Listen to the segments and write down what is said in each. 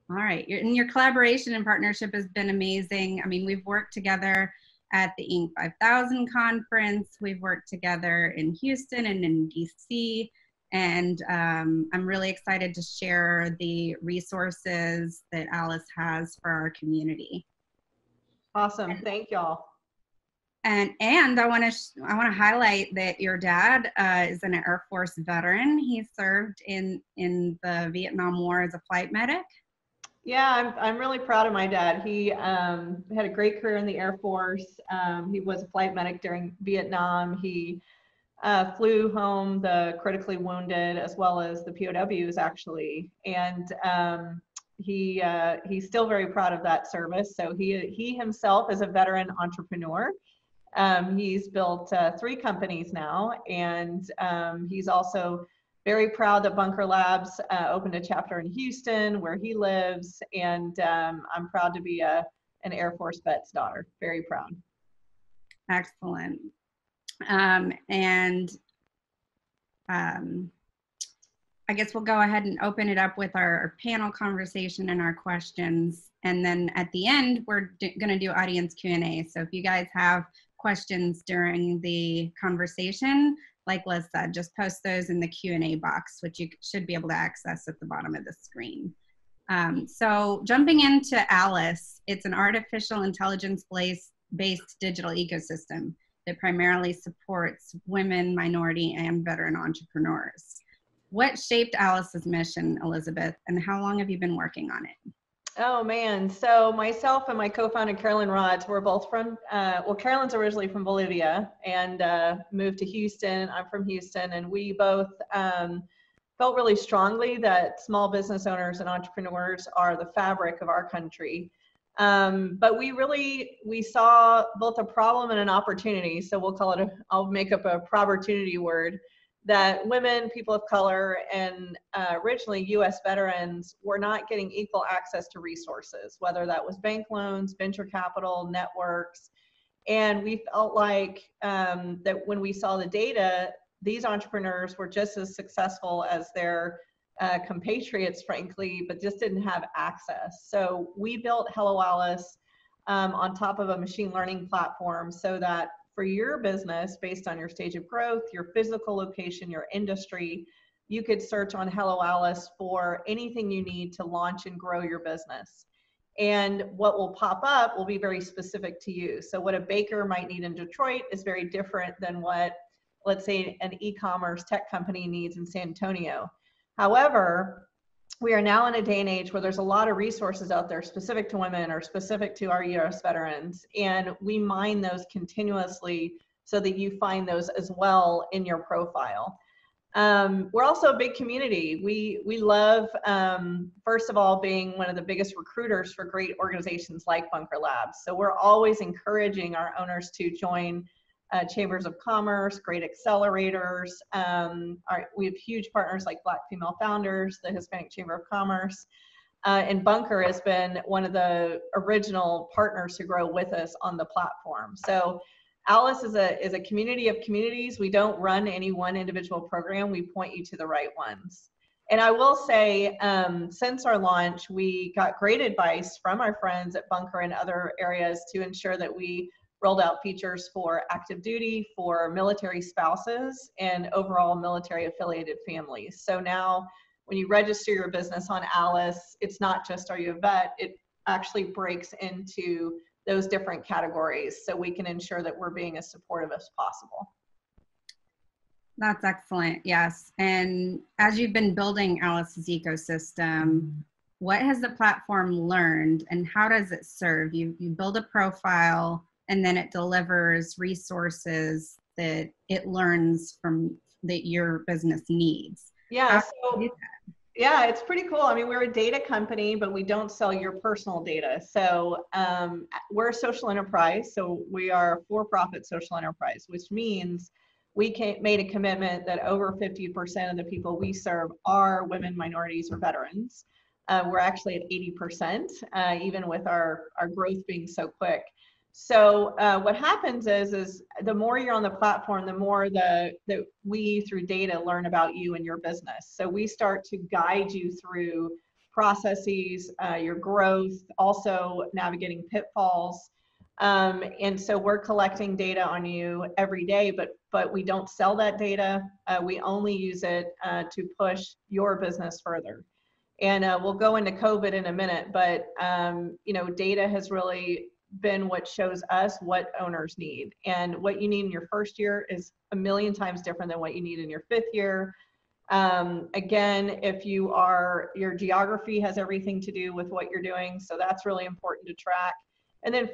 All right. Your collaboration and partnership has been amazing. I mean, we've worked together at the Inc. 5000 conference. We've worked together in Houston and in DC. And I'm really excited to share the resources that Alice has for our community. Awesome. Thank y'all. And I want to highlight that your dad is an Air Force veteran. He served in the Vietnam War as a flight medic. Yeah, I'm really proud of my dad. He had a great career in the Air Force. He was a flight medic during Vietnam. He flew home the critically wounded as well as the POWs actually, and he's still very proud of that service. So he himself is a veteran entrepreneur. He's built 3 companies now, and he's also very proud that Bunker Labs opened a chapter in Houston where he lives, and I'm proud to be an Air Force vet's daughter. Very proud. Excellent. I guess we'll go ahead and open it up with our panel conversation and our questions. And then at the end, we're going to do audience Q&A. So if you guys have questions during the conversation, like Liz said, just post those in the Q&A box, which you should be able to access at the bottom of the screen. So jumping into Alice, it's an artificial intelligence-based digital ecosystem that primarily supports women, minority, and veteran entrepreneurs. What shaped Alice's mission, Elizabeth, and how long have you been working on it? Oh man, so myself and my co-founder Carolyn Rods, we're both from, well, Carolyn's originally from Bolivia and moved to Houston. I'm from Houston, and we both felt really strongly that small business owners and entrepreneurs are the fabric of our country. But we saw both a problem and an opportunity. So we'll call it, I'll make up a probopportunity word, that women, people of color, and originally US veterans were not getting equal access to resources, whether that was bank loans, venture capital, networks. And we felt like that when we saw the data, these entrepreneurs were just as successful as their compatriots, frankly, but just didn't have access. So we built Hello Alice on top of a machine learning platform so that for your business, based on your stage of growth, your physical location, your industry, you could search on Hello Alice for anything you need to launch and grow your business. And what will pop up will be very specific to you. So what a baker might need in Detroit is very different than what, let's say, an e-commerce tech company needs in San Antonio. However, we are now in a day and age where there's a lot of resources out there specific to women or specific to our US veterans, and we mine those continuously so that you find those as well in your profile. We're also a big community. We love, first of all, being one of the biggest recruiters for great organizations like Bunker Labs. So we're always encouraging our owners to join chambers of commerce, great accelerators. We have huge partners like Black Female Founders, the Hispanic Chamber of Commerce, and Bunker has been one of the original partners to grow with us on the platform. So Alice is a community of communities. We don't run any one individual program. We point you to the right ones. And I will say, since our launch, we got great advice from our friends at Bunker and other areas to ensure that we rolled out features for active duty, for military spouses, and overall military affiliated families. So now when you register your business on Alice, it's not just are you a vet, it actually breaks into those different categories so we can ensure that we're being as supportive as possible. That's excellent, yes. And as you've been building Alice's ecosystem, what has the platform learned and how does it serve? You build a profile and then it delivers resources that it learns from that your business needs. Yeah, yeah, it's pretty cool. I mean, we're a data company, but we don't sell your personal data. So we're a social enterprise. So we are a for-profit social enterprise, which means we made a commitment that over 50% of the people we serve are women, minorities, or veterans. We're actually at 80%, even with our growth being so quick. So what happens is the more you're on the platform, the more that we, through data, learn about you and your business. So we start to guide you through processes, your growth, also navigating pitfalls. And so we're collecting data on you every day, but we don't sell that data. We only use it to push your business further. And we'll go into COVID in a minute, but you know, data has really been what shows us what owners need. And what you need in your first year is a million times different than what you need in your fifth year. Again, if you are, your geography has everything to do with what you're doing. So that's really important to track. And then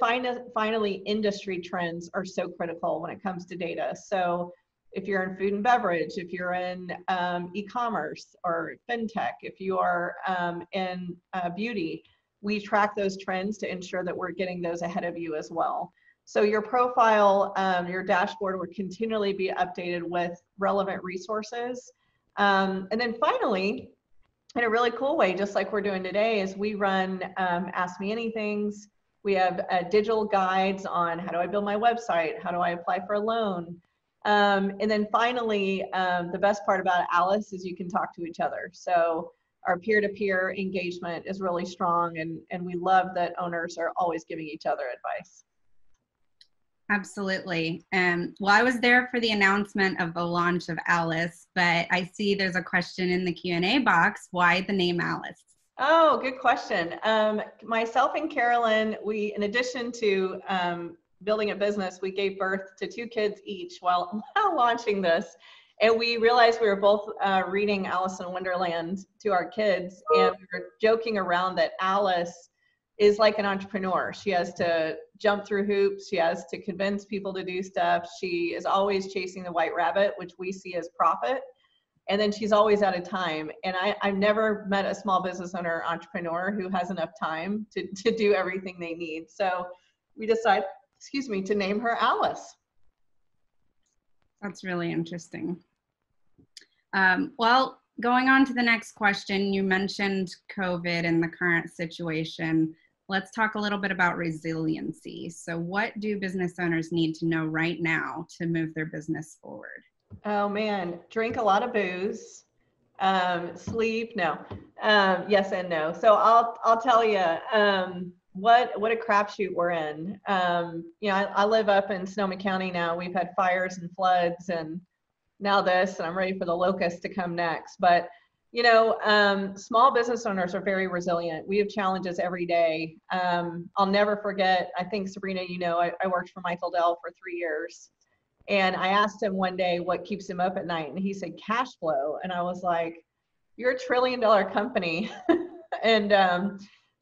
finally, industry trends are so critical when it comes to data. So if you're in food and beverage, if you're in e-commerce or fintech, if you are in beauty, we track those trends to ensure that we're getting those ahead of you as well. So your profile, your dashboard will continually be updated with relevant resources. And then finally, in a really cool way, just like we're doing today, is we run Ask Me Anythings. We have digital guides on how do I build my website? How do I apply for a loan? And then finally, the best part about Alice is you can talk to each other. So our peer-to-peer engagement is really strong, and we love that owners are always giving each other advice. Absolutely. Well, I was there for the announcement of the launch of Alice, but I see there's a question in the Q&A box. Why the name Alice? Oh, good question. Myself and Carolyn, we, in addition to building a business, we gave birth to 2 kids each while launching this. And we realized we were both reading Alice in Wonderland to our kids, and we were joking around that Alice is like an entrepreneur. She has to jump through hoops. She has to convince people to do stuff. She is always chasing the white rabbit, which we see as profit. And then she's always out of time. And I've never met a small business owner entrepreneur who has enough time to do everything they need. So we decided, to name her Alice. That's really interesting. Well, going on to the next question, you mentioned COVID and the current situation. Let's talk a little bit about resiliency. So what do business owners need to know right now to move their business forward? Oh man, drink a lot of booze, sleep, no, yes and no. So I'll tell you, what a crapshoot we're in. You know, I live up in Sonoma County now. We've had fires and floods, and now this, and I'm ready for the locusts to come next. But you know, small business owners are very resilient. We have challenges every day. I'll never forget, I think, Sabrina, you know, I worked for Michael Dell for 3 years. And I asked him one day what keeps him up at night, and he said cash flow. And I was like, you're $1 trillion company. And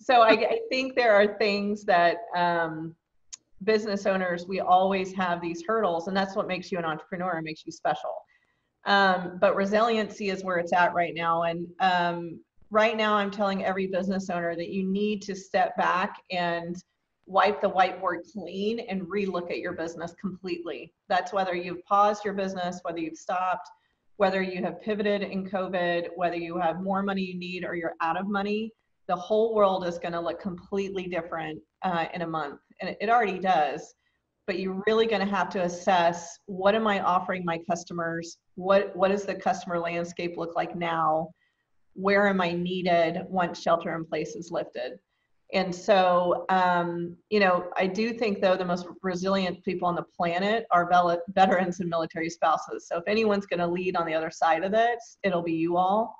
so I think there are things that business owners, we always have these hurdles, and that's what makes you an entrepreneur and makes you special. But resiliency is where it's at right now. And right now I'm telling every business owner that you need to step back and wipe the whiteboard clean and relook at your business completely. That's whether you've paused your business, whether you've stopped, whether you have pivoted in COVID, whether you have more money you need or you're out of money. The whole world is going to look completely different in a month, and it already does. But you're really going to have to assess, what am I offering my customers? What does the customer landscape look like now? Where am I needed once shelter in place is lifted? And so, you know, I do think, though, the most resilient people on the planet are veterans and military spouses. So if anyone's going to lead on the other side of this, it'll be you all.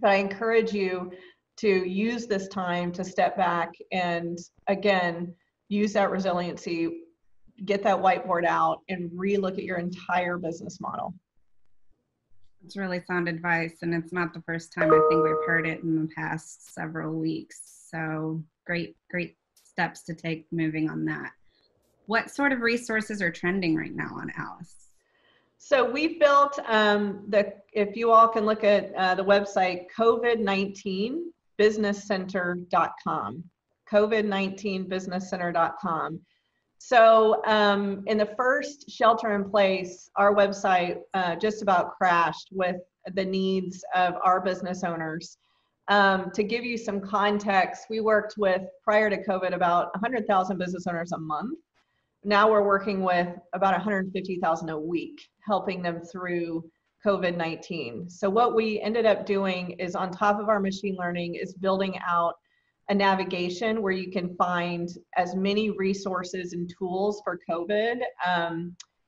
But I encourage you to use this time to step back and, again, use that resiliency, get that whiteboard out, and relook at your entire business model. It's really sound advice, and it's not the first time. I think we've heard it in the past several weeks. So great steps to take moving on that. What sort of resources are trending right now on Alice? So we've built, if you all can look at the website, COVID19businesscenter.com, COVID19businesscenter.com. So in the first shelter in place, our website just about crashed with the needs of our business owners. To give you some context, we worked with, prior to COVID, about 100,000 business owners a month. Now we're working with about 150,000 a week, helping them through COVID-19. So what we ended up doing is, on top of our machine learning, is building out a navigation where you can find as many resources and tools for COVID,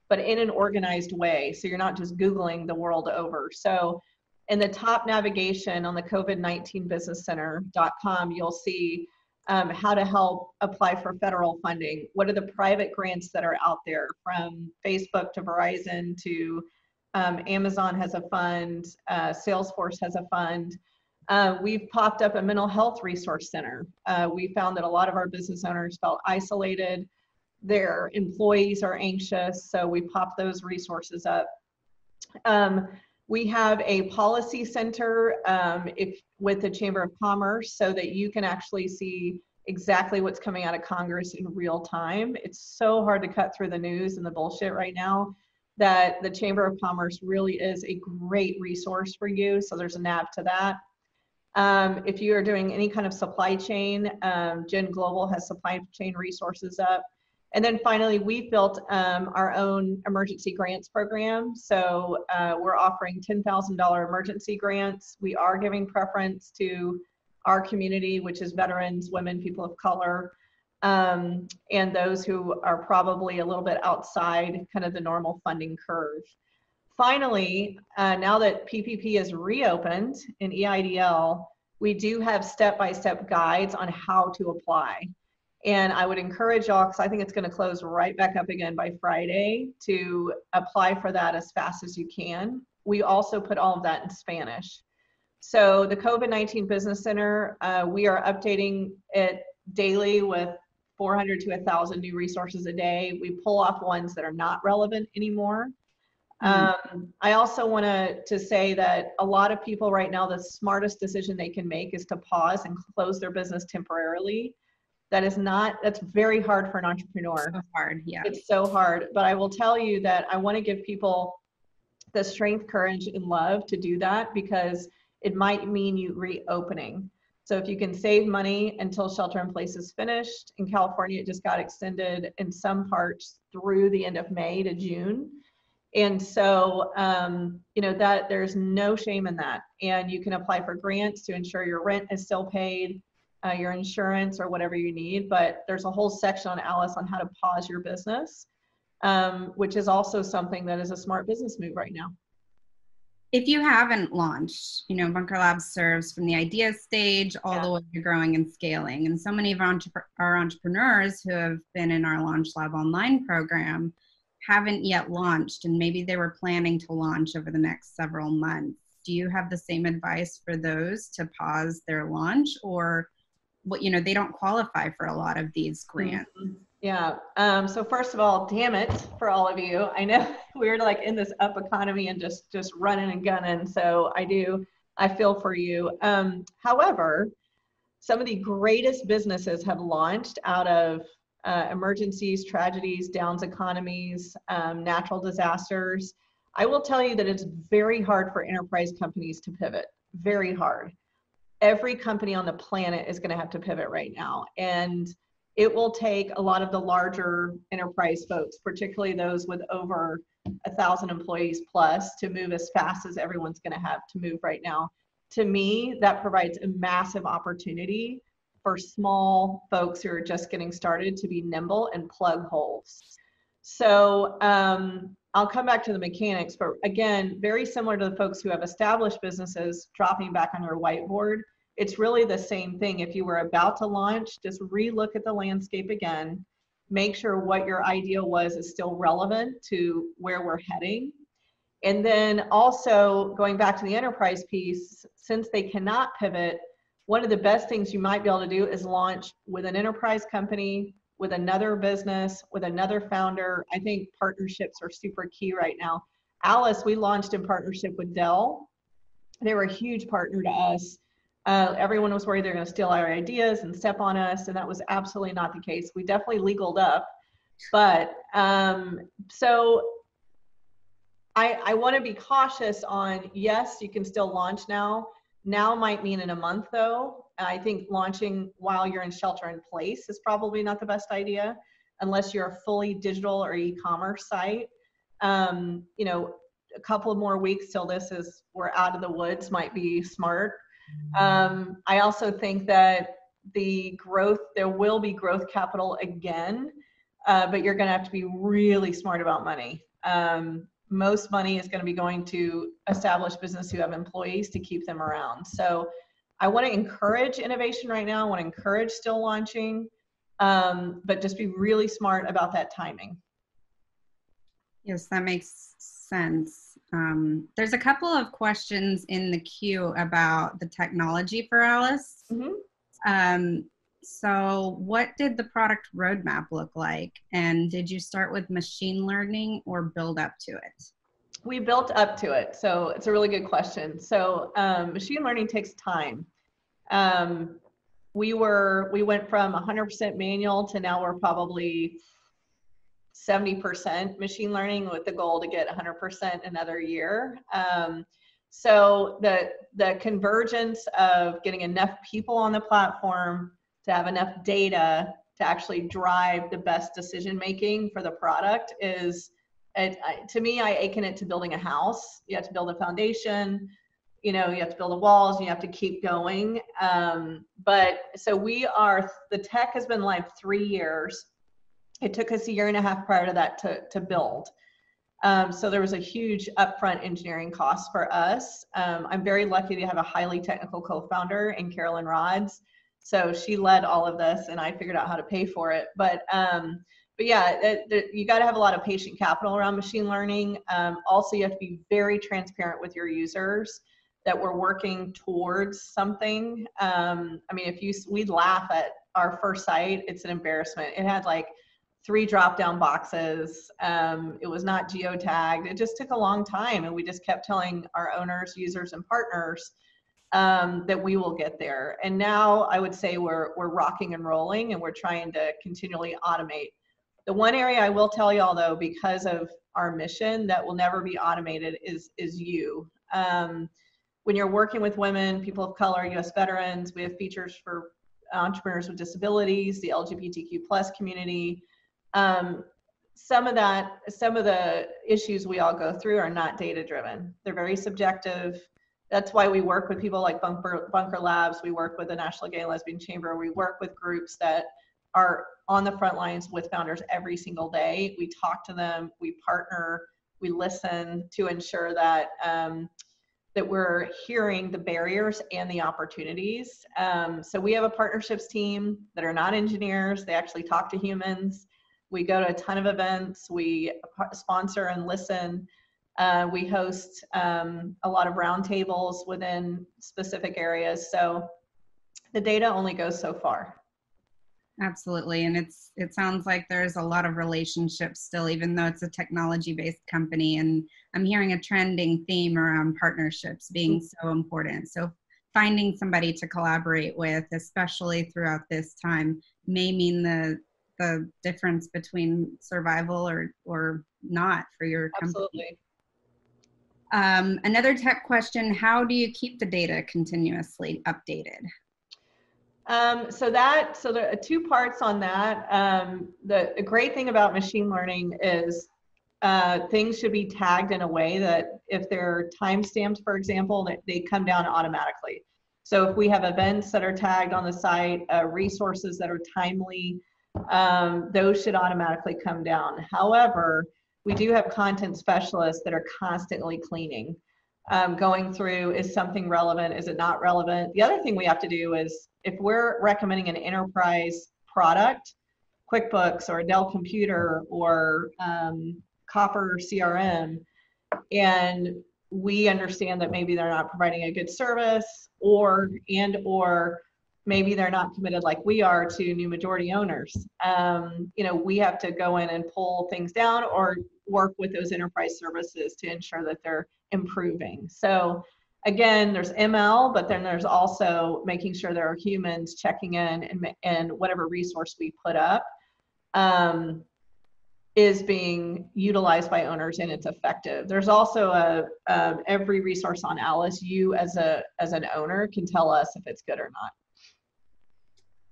but in an organized way. So you're not just Googling the world over. So in the top navigation on the COVID-19businesscenter.com, you'll see how to help apply for federal funding. What are the private grants that are out there, from Facebook to Verizon to Amazon has a fund, Salesforce has a fund. We've popped up a mental health resource center. We found that a lot of our business owners felt isolated. Their employees are anxious, so we popped those resources up. We have a policy center with the Chamber of Commerce, so that you can actually see exactly what's coming out of Congress in real time. It's so hard to cut through the news and the bullshit right now that the Chamber of Commerce really is a great resource for you. So there's a nav to that. If you are doing any kind of supply chain, Gen Global has supply chain resources up. And then finally, we've built our own emergency grants program. So we're offering $10,000 emergency grants. We are giving preference to our community, which is veterans, women, people of color, and those who are probably a little bit outside kind of the normal funding curve. Finally, now that PPP is reopened in EIDL, we do have step-by-step guides on how to apply. And I would encourage y'all, because I think it's going to close right back up again by Friday, to apply for that as fast as you can. We also put all of that in Spanish. So the COVID-19 Business Center, we are updating it daily with 400 to 1,000 new resources a day. We pull off ones that are not relevant anymore. I also want to say that a lot of people right now, the smartest decision they can make is to pause and close their business temporarily. That's very hard for an entrepreneur. So hard, yeah. It's so hard, but I will tell you that I want to give people the strength, courage, and love to do that, because it might mean you reopening. So if you can save money until shelter in place is finished, in California, it just got extended in some parts through the end of May to June. And so, you know, that there's no shame in that. And you can apply for grants to ensure your rent is still paid, your insurance, or whatever you need. But there's a whole section on Alice on how to pause your business, which is also something that is a smart business move right now. If you haven't launched, you know, Bunker Labs serves from the idea stage all the way to growing and scaling. And so many of our entrepreneurs who have been in our Launch Lab online program haven't yet launched, and maybe they were planning to launch over the next several months. Do you have the same advice for those to pause their launch, or what, you know, they don't qualify for a lot of these grants? Mm-hmm. Yeah. So first of all, damn it for all of you. I know we're like in this up economy and just running and gunning. So I feel for you. However, some of the greatest businesses have launched out of emergencies, tragedies, downs economies, natural disasters. I will tell you that it's very hard for enterprise companies to pivot. Very hard. Every company on the planet is going to have to pivot right now. And it will take a lot of the larger enterprise folks, particularly those with over 1,000 employees plus, to move as fast as everyone's going to have to move right now. To me, that provides a massive opportunity for small folks who are just getting started to be nimble and plug holes. So I'll come back to the mechanics, but again, very similar to the folks who have established businesses dropping back on your whiteboard. It's really the same thing. If you were about to launch, just relook at the landscape again, make sure what your ideal was is still relevant to where we're heading. And then also going back to the enterprise piece, since they cannot pivot, one of the best things you might be able to do is launch with an enterprise company, with another business, with another founder. I think partnerships are super key right now. Alice, we launched in partnership with Dell. They were a huge partner to us. Everyone was worried they're going to steal our ideas and step on us, and that was absolutely not the case. We definitely legaled up, but so I want to be cautious on, yes, you can still launch now. Now might mean in a month though. I think launching while you're in shelter in place is probably not the best idea, unless you're a fully digital or e-commerce site. You know, a couple of more weeks till we're out of the woods might be smart. I also think that there will be growth capital again, but you're going to have to be really smart about money. Most money is going to be going to established business who have employees to keep them around. So I want to encourage innovation right now. I want to encourage still launching, but just be really smart about that timing. Yes, that makes sense. There's a couple of questions in the queue about the technology for Alice. Mm-hmm. So what did the product roadmap look like? And did you start with machine learning or build up to it? We built up to it. So it's a really good question. So machine learning takes time. We went from 100% manual to now we're probably 70% machine learning with the goal to get 100% another year. So the convergence of getting enough people on the platform to have enough data to actually drive the best decision making for the product is, to me, I akin it to building a house. You have to build a foundation, you have to build the walls, and you have to keep going. But so the tech has been live 3 years. It took us 1.5 years prior to that to build. So there was a huge upfront engineering cost for us. I'm very lucky to have a highly technical co-founder in Carolyn Rods. So she led all of this and I figured out how to pay for it. But yeah, you got to have a lot of patient capital around machine learning. Also, you have to be very transparent with your users that we're working towards something. I mean, we'd laugh at our first site. It's an embarrassment. It had like 3 drop-down boxes. It was not geotagged. It just took a long time. And we just kept telling our owners, users, and partners that we will get there. And now I would say we're rocking and rolling and we're trying to continually automate. The one area I will tell y'all though, because of our mission that will never be automated is you. When you're working with women, people of color, US veterans, we have features for entrepreneurs with disabilities, the LGBTQ+ community. Some of the issues we all go through are not data driven. They're very subjective. That's why we work with people like Bunker Labs. We work with the National Gay and Lesbian Chamber. We work with groups that are on the front lines with founders every single day. We talk to them, we partner, we listen to ensure that that we're hearing the barriers and the opportunities. So we have a partnerships team that are not engineers. They actually talk to humans. We go to a ton of events. We sponsor and listen. We host a lot of roundtables within specific areas. So the data only goes so far. Absolutely. And it sounds like there's a lot of relationships still, even though it's a technology-based company. And I'm hearing a trending theme around partnerships being so important. So finding somebody to collaborate with, especially throughout this time, may mean the difference between survival or not for your company. Absolutely. Another tech question, how do you keep the data continuously updated? So there are 2 parts on that. The great thing about machine learning is things should be tagged in a way that if they're timestamped, for example, that they come down automatically. So if we have events that are tagged on the site, resources that are timely, those should automatically come down. However, we do have content specialists that are constantly cleaning, going through, is something relevant, is it not relevant? The other thing we have to do is, if we're recommending an enterprise product, QuickBooks or a Dell computer or Copper CRM, and we understand that maybe they're not providing a good service or maybe they're not committed like we are to new majority owners. We have to go in and pull things down or work with those enterprise services to ensure that they're improving. So again, there's ML, but then there's also making sure there are humans checking in and whatever resource we put up is being utilized by owners and it's effective. There's also every resource on Alice, you as an owner can tell us if it's good or not.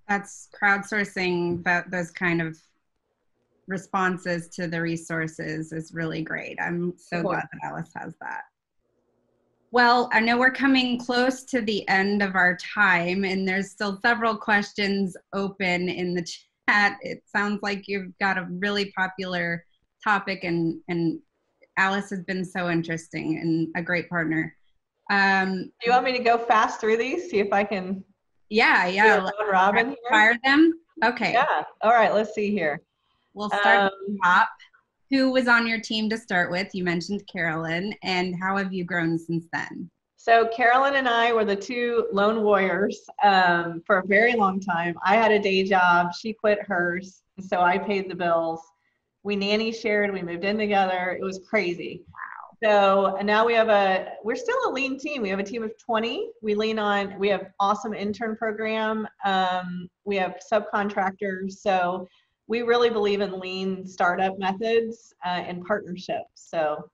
That's crowdsourcing those kind of responses to the resources is really great. I'm so glad that Alice has that. Well, I know we're coming close to the end of our time, and there's still several questions open in the chat. It sounds like you've got a really popular topic, and Alice has been so interesting and a great partner. Do you want me to go fast through these? See if I can. Yeah. Robin here. Fire them. Okay. Yeah. All right. Let's see here. We'll start at the top. Who was on your team to start with? You mentioned Carolyn, and how have you grown since then? So Carolyn and I were the two lone warriors for a very long time. I had a day job. She quit hers, so I paid the bills. We nanny shared. We moved in together. It was crazy. So now we're still a lean team. We have a team of 20. We have awesome intern program. We have subcontractors. So we really believe in lean startup methods and partnerships. So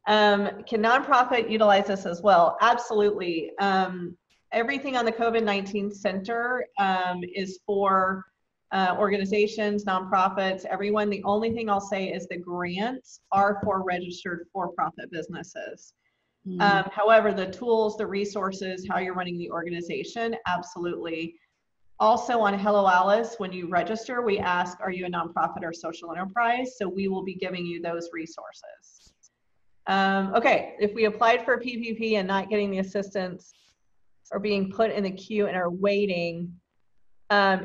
can nonprofit utilize this as well? Absolutely. Everything on the COVID-19 Center is for organizations, nonprofits, everyone. The only thing I'll say is the grants are for registered for-profit businesses. However, the tools, the resources, how you're running the organization, absolutely. Also on Hello Alice, when you register, we ask, are you a nonprofit or social enterprise? So we will be giving you those resources. Okay, if we applied for a PPP and not getting the assistance or being put in the queue and are waiting,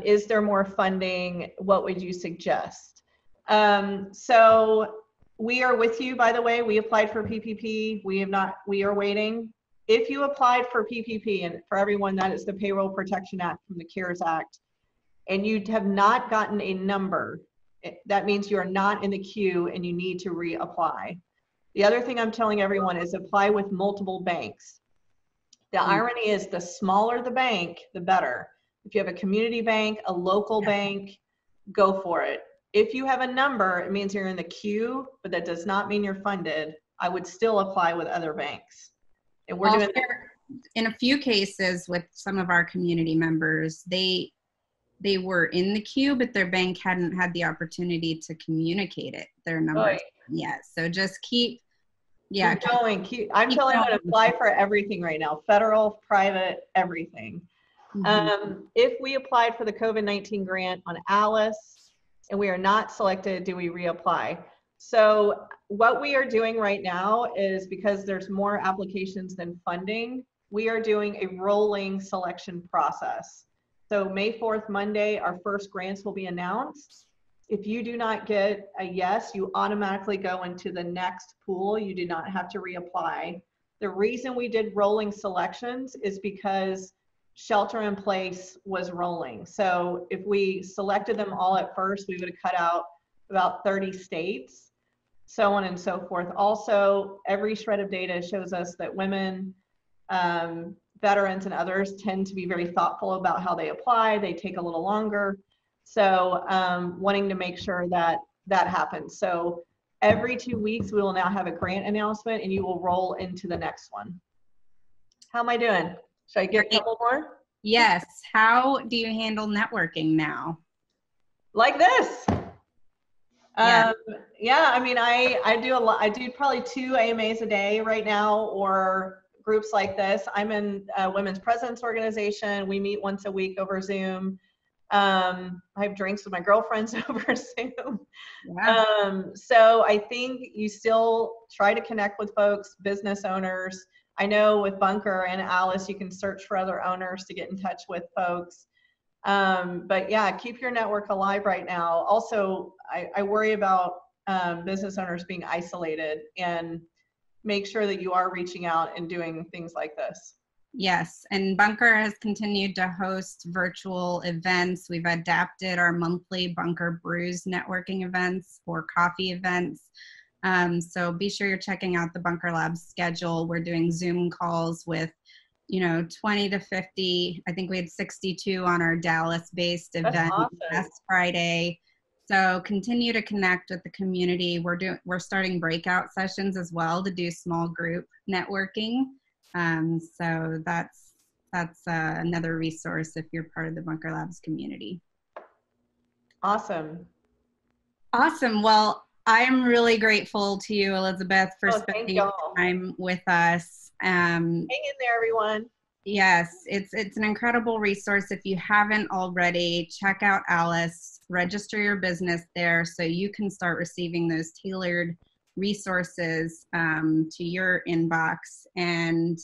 is there more funding? What would you suggest? So we are with you, by the way. We applied for PPP. We are waiting. If you applied for PPP, and for everyone, that is the Payroll Protection Act from the CARES Act, and you have not gotten a number, that means you are not in the queue and you need to reapply. The other thing I'm telling everyone is apply with multiple banks. The irony is the smaller the bank, the better. If you have a community bank, a local bank, go for it. If you have a number, it means you're in the queue, but that does not mean you're funded. I would still apply with other banks. And we're doing in a few cases with some of our community members, they were in the queue, but their bank hadn't had the opportunity to communicate their number yet. So just keep going. I'm telling you to apply for everything right now, federal, private, everything. If we applied for the COVID-19 grant on Alice and we are not selected, do we reapply? So what we are doing right now is, because there's more applications than funding, we are doing a rolling selection process. So May 4th, Monday, our first grants will be announced. If you do not get a yes, you automatically go into the next pool. You do not have to reapply. The reason we did rolling selections is because shelter in place was rolling. So if we selected them all at first, we would have cut out about 30 states, so on and so forth. Also, every shred of data shows us that women, veterans and others tend to be very thoughtful about how they apply. They take a little longer. So wanting to make sure that that happens. So every 2 weeks, we will now have a grant announcement and you will roll into the next one. How am I doing? Should I get a couple more? Yes. How do you handle networking now? Like this. Yeah, I mean, I do a lot. I do probably 2 AMAs a day right now, or groups like this. I'm in a women's presence organization. We meet once a week over Zoom. I have drinks with my girlfriends over Zoom. So I think you still try to connect with folks, business owners. I know with Bunker and Alice, you can search for other owners to get in touch with folks. But yeah, keep your network alive right now. Also, I worry about business owners being isolated, and make sure that you are reaching out and doing things like this. Yes, and Bunker has continued to host virtual events. We've adapted our monthly Bunker Brews networking events or coffee events. So be sure you're checking out the Bunker Labs schedule. We're doing Zoom calls with 20 to 50. I think we had 62 on our Dallas-based event last Friday. So continue to connect with the community. We're starting breakout sessions as well to do small group networking. So that's another resource if you're part of the Bunker Labs community. Awesome. Awesome. Well, I am really grateful to you, Elizabeth, for Oh, thank spending y'all. time with us. Hang in there, everyone. Yes, it's an incredible resource. If you haven't already, check out Alice, register your business there so you can start receiving those tailored resources to your inbox. And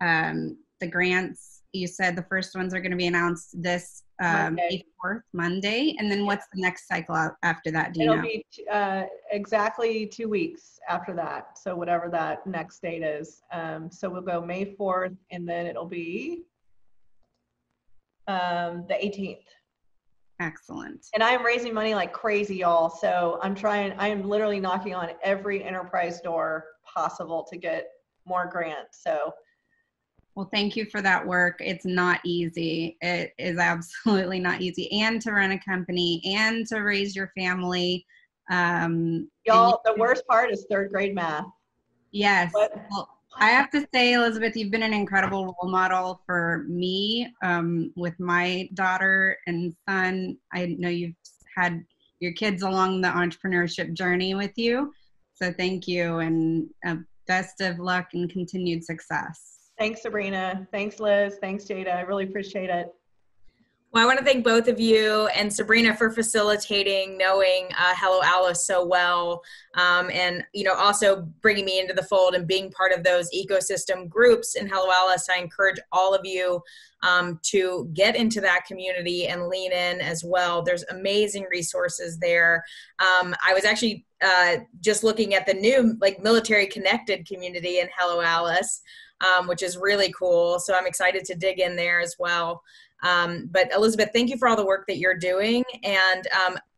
the grants, you said the first ones are going to be announced this Monday. May 4th, Monday. And then what's the next cycle after that? Do you It'll know? be exactly 2 weeks after that. So whatever that next date is. So we'll go May 4th, and then it'll be the 18th. Excellent. And I am raising money like crazy, y'all. So I am literally knocking on every enterprise door possible to get more grants. So Well, thank you for that work. It's not easy. It is absolutely not easy. And to run a company and to raise your family. y'all, the worst part is 3rd grade math. Yes. What? Well, I have to say, Elizabeth, you've been an incredible role model for me with my daughter and son. I know you've had your kids along the entrepreneurship journey with you. So thank you, and best of luck and continued success. Thanks, Sabrina. Thanks, Liz. Thanks, Jada. I really appreciate it. Well, I want to thank both of you and Sabrina for facilitating knowing Hello Alice so well, and also bringing me into the fold and being part of those ecosystem groups in Hello Alice. I encourage all of you to get into that community and lean in as well. There's amazing resources there. I was actually just looking at the new military connected community in Hello Alice, which is really cool. So I'm excited to dig in there as well. But Elizabeth, thank you for all the work that you're doing. And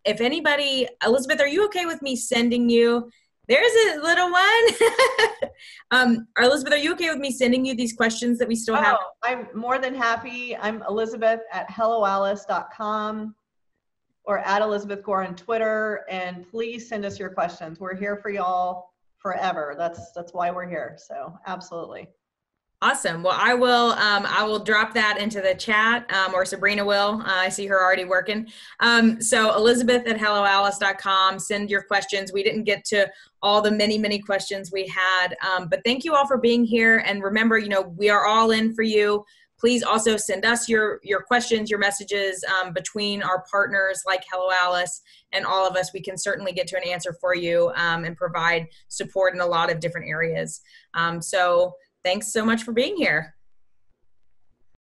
if anybody, Elizabeth, are you okay with me sending you? There's a little one. Elizabeth, are you okay with me sending you these questions that we still have? Oh, I'm more than happy. I'm Elizabeth at helloalice.com or at Elizabeth Gore on Twitter. And please send us your questions. We're here for y'all forever. That's why we're here. So absolutely. Awesome. Well, I will drop that into the chat, or Sabrina will. I see her already working. So Elizabeth at helloalice.com, send your questions. We didn't get to all the many questions we had, but thank you all for being here. And remember, we are all in for you. Please also send us your questions, your messages between our partners like Hello Alice and all of us. We can certainly get to an answer for you and provide support in a lot of different areas. So thanks so much for being here.